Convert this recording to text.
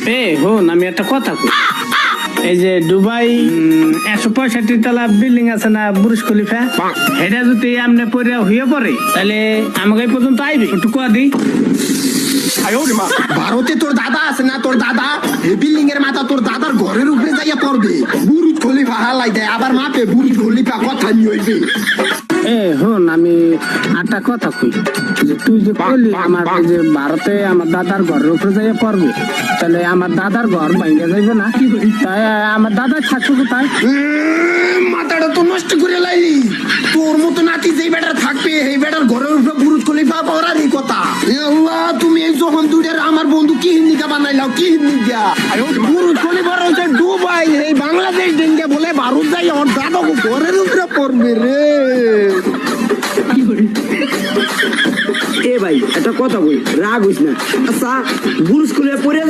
হন আমি একটা কথা কই, এই যে দুবাই 165 তলা বিল্ডিং আছে না বুর্জ খলিফা, এটা যদি আমনে পরে হয়ে পড়ে তাহলে আমাকে এই পর্যন্ত আইবে একটু কোয়া দি। ভারতে তোর দাদা আছে না, তোর দাদা এই বিল্ডিং এর মাথা তোর দাদার ঘরের উপরে যাইয়া পড়বে, বুরুজ খলিফা হালাই দেয় আবার মাপে বুরুজ খলিফা কথা নিয়ে হইবে। হন আমি একটা কথা কই, যে তুই যে বললি আমার যে ভারতে আমার দাদার ঘরের উপরে যাইয়া পড়বে, তাহলে আমার দাদার ঘর ভাঙে যাইবে না? তাই আমার দাদা থাকবে কোথায়? মাথাটা তো নষ্ট করে লাইলি, তোর মতো নাতি যেই বেটার থাকবে এই বেটার ঘরের উপরে বুরুজ খলিফা পড়ার এই কথা। আল্লাহ, তুমি এই যখন দুইটার আমার বন্ধু কি হিন্দিকা বানাইলাও, কি হিন্দিকা বুরুজ খলিফা রয়েছে দুবাই, এই বাংলাদেশ ডিঙ্গে বলে ভারত যাই ওর দাদা ঘরের উপরে পড়বে রে। এ ভাই একটা কথা বই, রাগ হইস না। আচ্ছা বুরুজ খুলে পরে